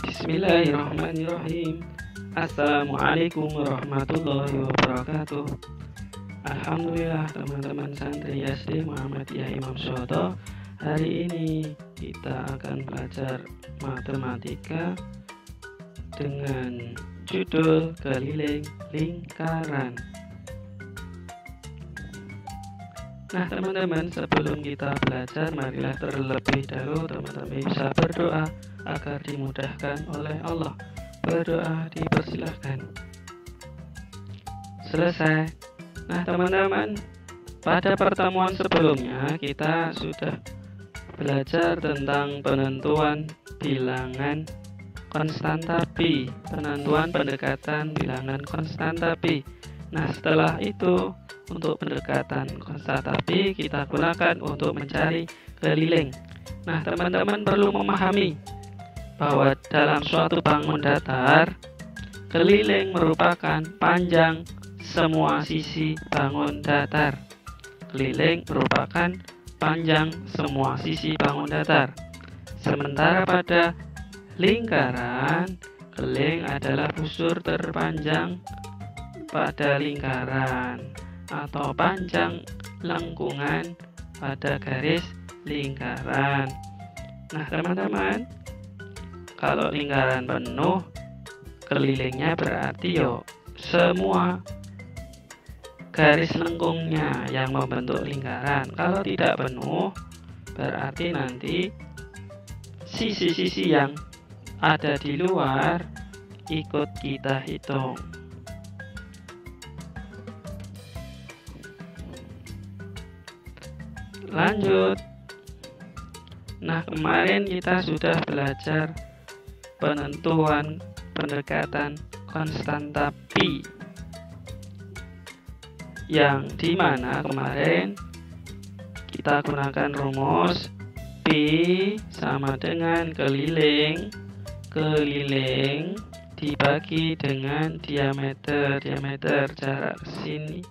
Bismillahirrahmanirrahim. Assalamualaikum warahmatullahi wabarakatuh. Alhamdulillah teman-teman santri SD Muhammadiyah Imam Soto. Hari ini kita akan belajar matematika dengan judul keliling lingkaran. Nah teman-teman, sebelum kita belajar, marilah terlebih dahulu teman-teman bisa berdoa agar dimudahkan oleh Allah. Berdoa dipersilahkan. Selesai. Nah teman-teman, pada pertemuan sebelumnya kita sudah belajar tentang penentuan bilangan konstanta pi, penentuan pendekatan bilangan konstanta pi. Nah setelah itu, untuk pendekatan konstanta pi kita gunakan untuk mencari keliling. Nah teman-teman perlu memahami bahwa dalam suatu bangun datar, keliling merupakan panjang semua sisi bangun datar. Keliling merupakan panjang semua sisi bangun datar. Sementara pada lingkaran, keliling adalah busur terpanjang pada lingkaran atau panjang lengkungan pada garis lingkaran. Nah teman-teman, kalau lingkaran penuh, kelilingnya berarti semua garis lengkungnya yang membentuk lingkaran. Kalau tidak penuh, berarti nanti sisi-sisi yang ada di luar ikut kita hitung. Lanjut. Nah kemarin kita sudah belajar penentuan pendekatan konstanta pi, yang dimana kemarin kita gunakan rumus pi sama dengan keliling dibagi dengan diameter jarak kesini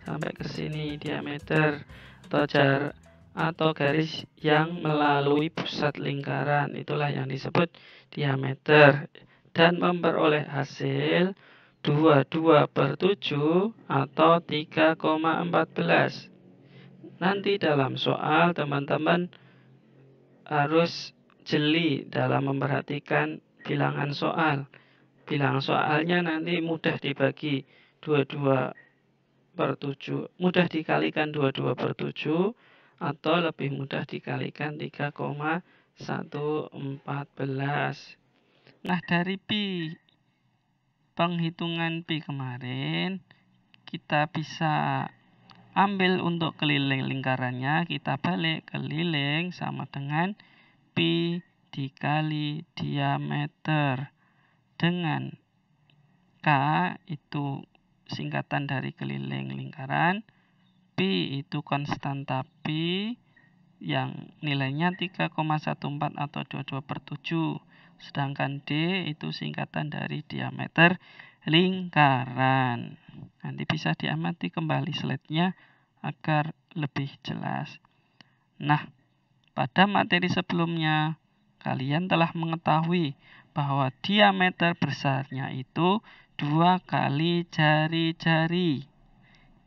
sampai kesini, diameter atau jarak atau garis yang melalui pusat lingkaran, itulah yang disebut diameter, dan memperoleh hasil 22/7 atau 3,14. Nanti dalam soal teman-teman harus jeli dalam memperhatikan bilangan soal. Bilangan soalnya nanti mudah dibagi 22/7, mudah dikalikan 22/7 atau lebih mudah dikalikan 3,114. Nah dari pi, penghitungan pi kemarin, kita bisa ambil untuk keliling lingkarannya, kita balik keliling sama dengan pi dikali diameter dengan K, itu singkatan dari keliling lingkaran. Pi itu konstanta pi yang nilainya 3,14 atau 22/7. Sedangkan D itu singkatan dari diameter lingkaran. Nanti bisa diamati kembali slide-nya agar lebih jelas. Nah, pada materi sebelumnya kalian telah mengetahui bahwa diameter besarnya itu 2 kali jari-jari.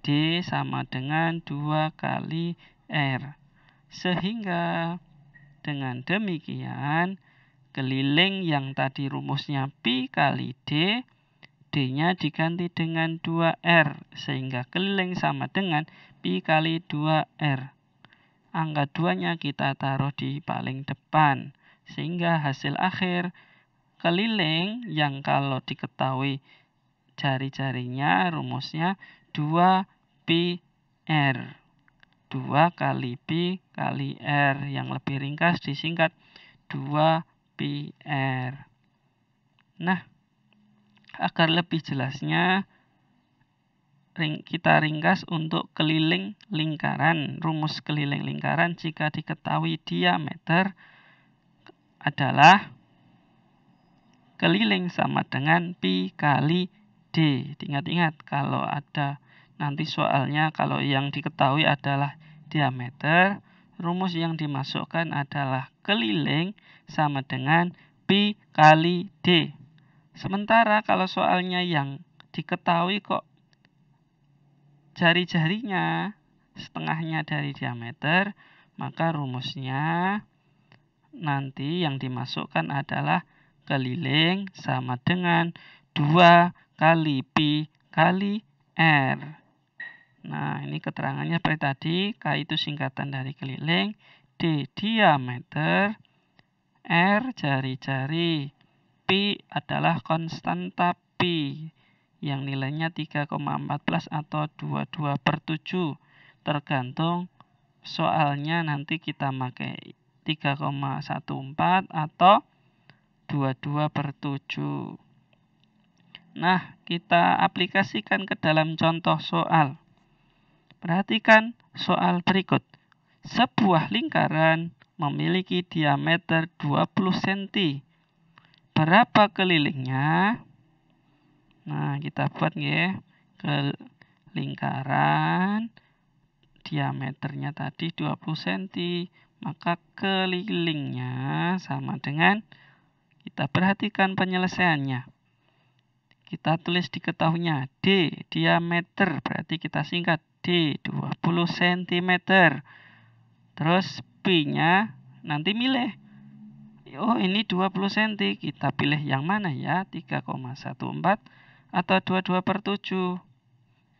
D sama dengan 2 kali R. Sehingga dengan demikian, keliling yang tadi rumusnya pi kali D, D-nya diganti dengan 2R. Sehingga keliling sama dengan pi kali 2R. Angka 2-nya kita taruh di paling depan. Sehingga hasil akhir keliling yang kalau diketahui jari-jarinya rumusnya 2 pi R. 2 kali pi kali R, yang lebih ringkas disingkat 2 pi R. Nah, agar lebih jelasnya kita ringkas untuk keliling lingkaran. Rumus keliling lingkaran jika diketahui diameter adalah keliling sama dengan pi kali D. Ingat-ingat kalau ada nanti soalnya, kalau yang diketahui adalah diameter, rumus yang dimasukkan adalah keliling sama dengan Pi kali D. Sementara kalau soalnya yang diketahui kok jari-jarinya setengahnya dari diameter, maka rumusnya nanti yang dimasukkan adalah keliling sama dengan 2 kali Pi kali R. Nah, ini keterangannya seperti tadi. K itu singkatan dari keliling, D diameter, R jari-jari, Pi adalah konstanta Pi yang nilainya 3,14 atau 22/7. Tergantung soalnya nanti kita pakai 3,14 atau 22/7. Nah, kita aplikasikan ke dalam contoh soal. Perhatikan soal berikut. Sebuah lingkaran memiliki diameter 20 cm. Berapa kelilingnya? Nah, kita buat ya. Ke lingkaran diameternya tadi 20 cm. Maka kelilingnya sama dengan, kita perhatikan penyelesaiannya. Kita tulis diketahuinya D diameter, berarti kita singkat D 20 cm. Terus Pi-nya nanti milih. Oh, ini 20 cm. Kita pilih yang mana ya? 3,14 atau 22/7.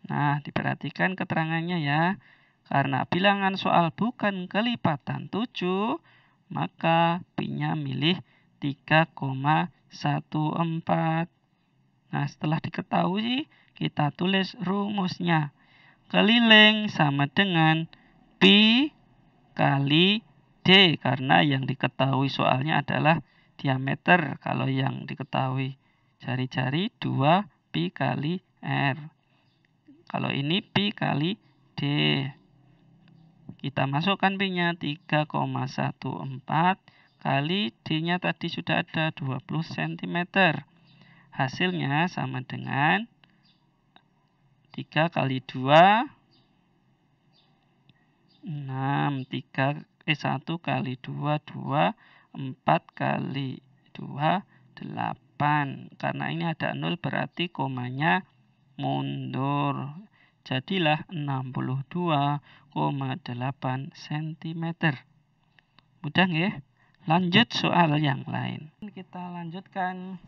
Nah, diperhatikan keterangannya ya. Karena bilangan soal bukan kelipatan 7, maka Pi-nya milih 3,14. Nah, setelah diketahui, kita tulis rumusnya. Keliling sama dengan Pi kali D, karena yang diketahui soalnya adalah diameter. Kalau yang diketahui jari-jari 2 Pi kali R. Kalau ini Pi kali D. Kita masukkan Pi-nya 3,14 kali D-nya tadi sudah ada 20 cm. Hasilnya sama dengan 3 kali 2 6, 1 kali 2, 2, 4 kali 2, 8. Karena ini ada 0 berarti komanya mundur. Jadilah 62,8 cm. Mudah ya? Lanjut soal yang lain. Kita lanjutkan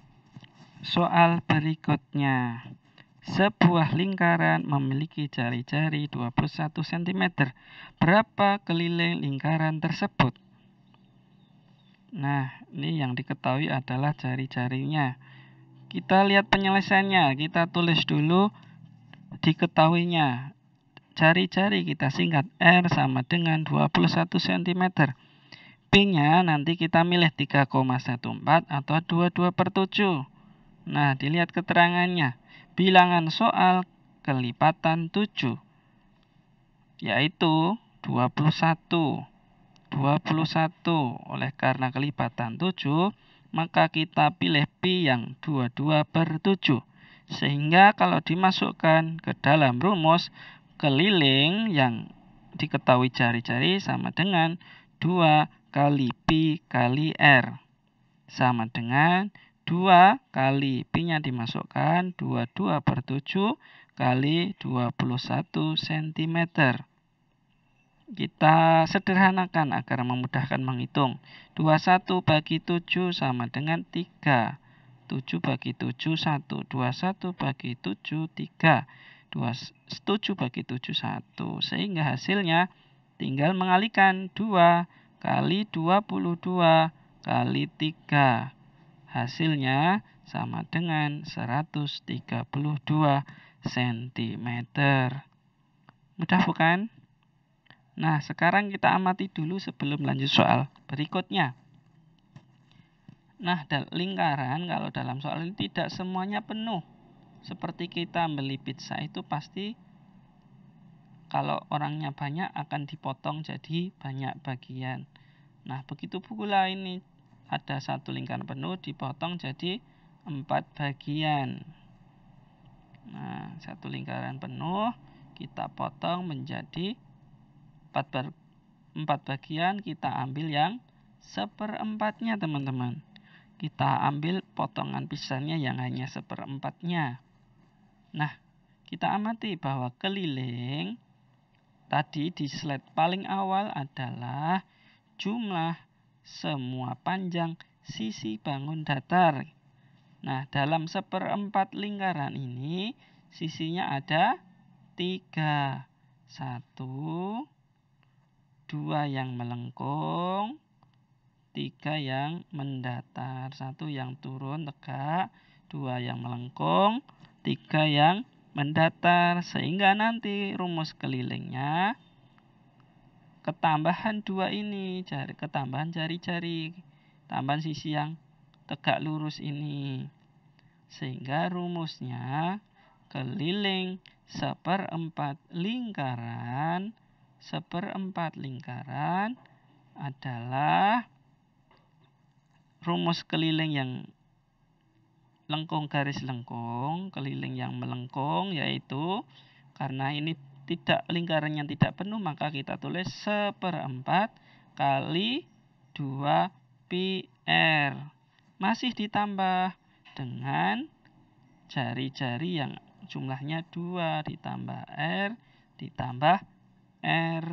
soal berikutnya. Sebuah lingkaran memiliki jari-jari 21 cm. Berapa keliling lingkaran tersebut? Nah, ini yang diketahui adalah jari-jarinya. Kita lihat penyelesaiannya. Kita tulis dulu diketahuinya. Jari-jari kita singkat R sama dengan 21 cm. Pi-nya nanti kita milih 3,14 atau 22/7. Nah, dilihat keterangannya. Bilangan soal kelipatan 7, yaitu 21. 21. Oleh karena kelipatan 7, maka kita pilih Pi yang 22/7. Sehingga kalau dimasukkan ke dalam rumus, keliling yang diketahui jari-jari sama dengan 2 kali Pi kali R. Sama dengan 2 kali Pi-nya dimasukkan 22/7 kali 21 cm. Kita sederhanakan agar memudahkan menghitung. 21 bagi 7 sama dengan 3. 7 bagi 7, 1. 21 bagi 7, 3. 7 bagi 7, 1. Sehingga hasilnya tinggal mengalihkan 2 kali 22 kali 3. Hasilnya sama dengan 132 cm. Mudah bukan? Nah, sekarang kita amati dulu sebelum lanjut soal berikutnya. Nah, lingkaran kalau dalam soal ini tidak semuanya penuh. Seperti kita beli pizza itu pasti kalau orangnya banyak akan dipotong jadi banyak bagian. Nah, begitu pula ini. Ada satu lingkaran penuh dipotong jadi 4 bagian. Nah, satu lingkaran penuh kita potong menjadi 4 bagian. Kita ambil yang 1/4-nya teman-teman. kita ambil potongan pisahnya yang hanya 1/4-nya. Nah, kita amati bahwa keliling tadi di slide paling awal adalah jumlah semua panjang sisi bangun datar. Nah, dalam 1/4 lingkaran ini sisinya ada 3. 1, 2 yang melengkung, 3 yang mendatar. 1 yang turun tegak, 2 yang melengkung, 3 yang mendatar. Sehingga nanti rumus kelilingnya ketambahan 2 ini, ketambahan jari-jari, tambahan sisi yang tegak lurus ini. Sehingga rumusnya keliling 1/4 lingkaran adalah rumus keliling yang lengkung garis lengkung, keliling yang melengkung, yaitu karena ini lingkaran yang tidak penuh, maka kita tulis 1/4 kali 2 pi r. Masih ditambah dengan jari-jari yang jumlahnya 2 ditambah r ditambah r.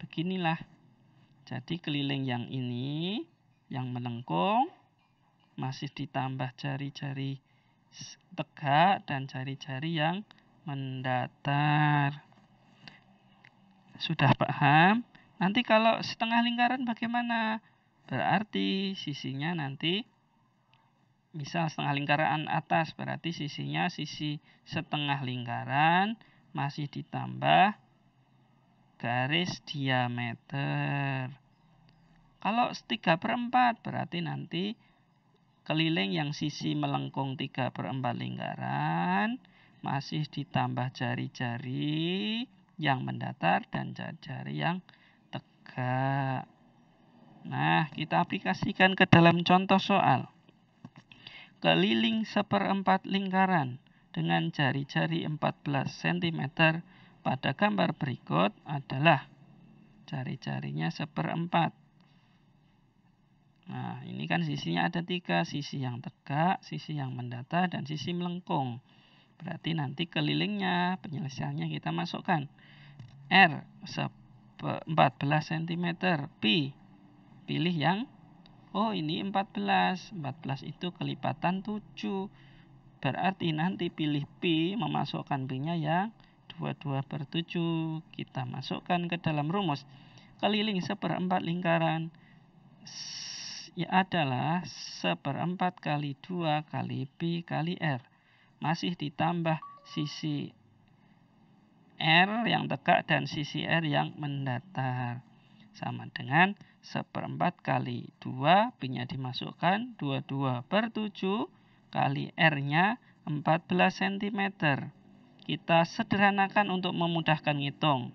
Beginilah. Jadi keliling yang ini yang melengkung masih ditambah jari-jari tegak dan jari-jari yang mendatar. Sudah paham? Nanti kalau setengah lingkaran bagaimana? Berarti sisinya nanti misal setengah lingkaran atas, berarti sisinya sisi setengah lingkaran masih ditambah garis diameter. Kalau 3/4 berarti nanti keliling yang sisi melengkung 3/4 lingkaran masih ditambah jari-jari yang mendatar dan jari-jari yang tegak. Nah, kita aplikasikan ke dalam contoh soal. Keliling 1/4 lingkaran dengan jari-jari 14 cm pada gambar berikut adalah jari-jarinya 1/4. Nah, ini kan sisinya ada 3, sisi yang tegak, sisi yang mendatar, dan sisi melengkung. Berarti nanti kelilingnya, penyelesaiannya kita masukkan. R 14 cm, Pi. Pilih yang, ini 14. 14 itu kelipatan 7. Berarti nanti pilih Pi, memasukkan Pi-nya yang 22/7. Kita masukkan ke dalam rumus. Keliling 1/4 lingkaran adalah 1/4 kali 2 kali Pi kali R. Masih ditambah sisi R yang tegak dan sisi R yang mendatar. Sama dengan 1/4 kali 2, Pi-nya dimasukkan, 22/7 kali R-nya 14 cm. Kita sederhanakan untuk memudahkan ngitung.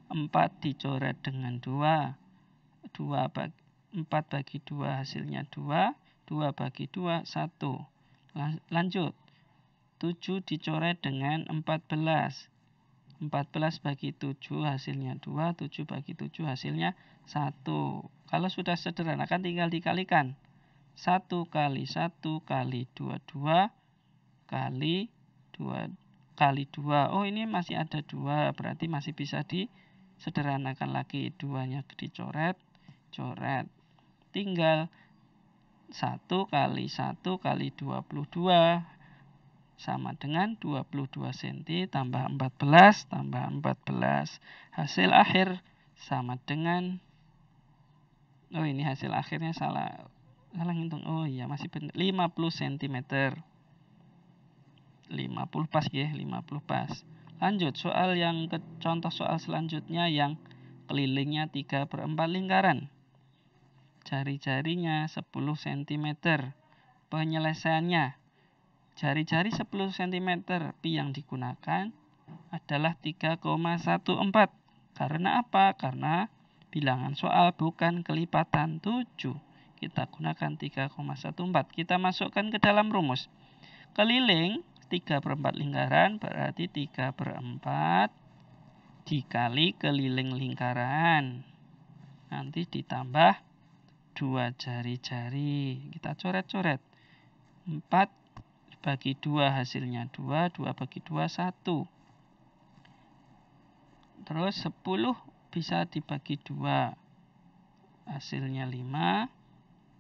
4 dicoret dengan 2. 4 bagi 2 hasilnya 2. 2 bagi 2, 1. Lanjut. 7 dicoret dengan 14. 14 bagi 7 hasilnya 2. 7 bagi 7 hasilnya 1. Kalau sudah sederhanakan tinggal dikalikan. 1 kali 1 kali 22 kali 2 kali 2. Oh, ini masih ada 2. Berarti masih bisa disederhanakan lagi. 2-nya dicoret. Coret. Tinggal 1 kali 1 kali 22 sama dengan 22 cm tambah 14 tambah 14. Hasil akhir sama dengan, ini hasil akhirnya salah ngitung. Oh iya, masih benar, 50 cm. 50 pas ya, 50 pas. Lanjut soal yang contoh soal selanjutnya yang kelilingnya 3/4 lingkaran. Jari-jarinya 10 cm. Penyelesaiannya, jari-jari 10 cm, Pi yang digunakan adalah 3,14. Karena apa? Karena bilangan soal bukan kelipatan 7. Kita gunakan 3,14. Kita masukkan ke dalam rumus. Keliling 3/4 lingkaran berarti 3/4 dikali keliling lingkaran. Nanti ditambah 2 jari-jari. Kita coret-coret. 4 bagi 2 hasilnya 2. 2 bagi 2, 1. Terus 10 bisa dibagi 2. Hasilnya 5.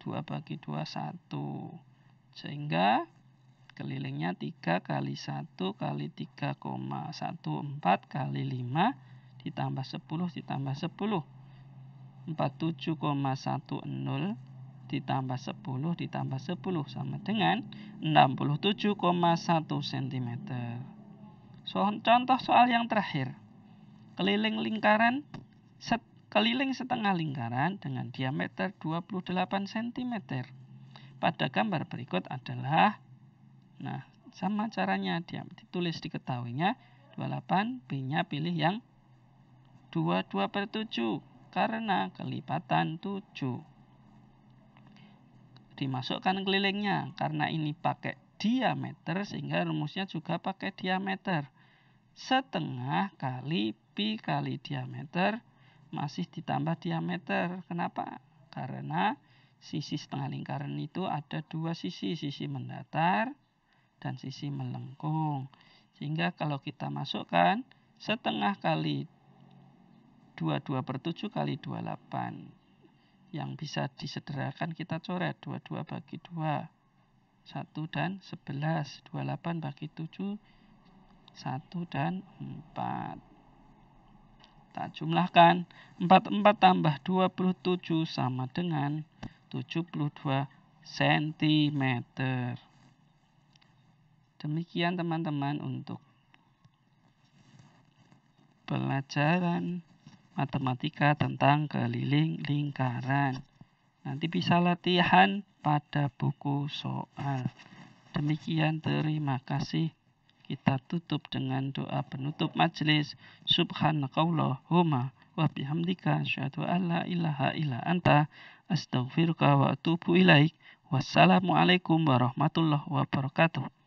2 bagi 2, 1. Sehingga kelilingnya 3 kali 1 kali 3,14 kali 5 ditambah 10 ditambah 10. 47,10 ditambah 10 ditambah 10 sama dengan 67,1 cm. Contoh soal yang terakhir. Keliling setengah lingkaran dengan diameter 28 cm. Pada gambar berikut adalah, nah, sama caranya, ditulis diketahuinya 28, B-nya pilih yang 22/7 karena kelipatan 7. Dimasukkan kelilingnya, karena ini pakai diameter sehingga rumusnya juga pakai diameter. Setengah kali pi kali diameter masih ditambah diameter. Kenapa? Karena sisi setengah lingkaran itu ada 2 sisi mendatar dan sisi melengkung. Sehingga kalau kita masukkan setengah kali 22/7 kali 28. Yang bisa disederhanakan kita coret. 22 bagi 2. 1 dan 11. 28 bagi 7. 1 dan 4. Kita jumlahkan. 44 tambah 27 sama dengan 72 cm. Demikian teman-teman untuk pelajaran matematika tentang keliling lingkaran. Nanti bisa latihan pada buku soal. Demikian, terima kasih. Kita tutup dengan doa penutup majelis. Subhanakallahumma wa bihamdika asyhadu an la ilaha illa anta astaghfiruka wa atubu ilaik. Wassalamualaikum warahmatullahi wabarakatuh.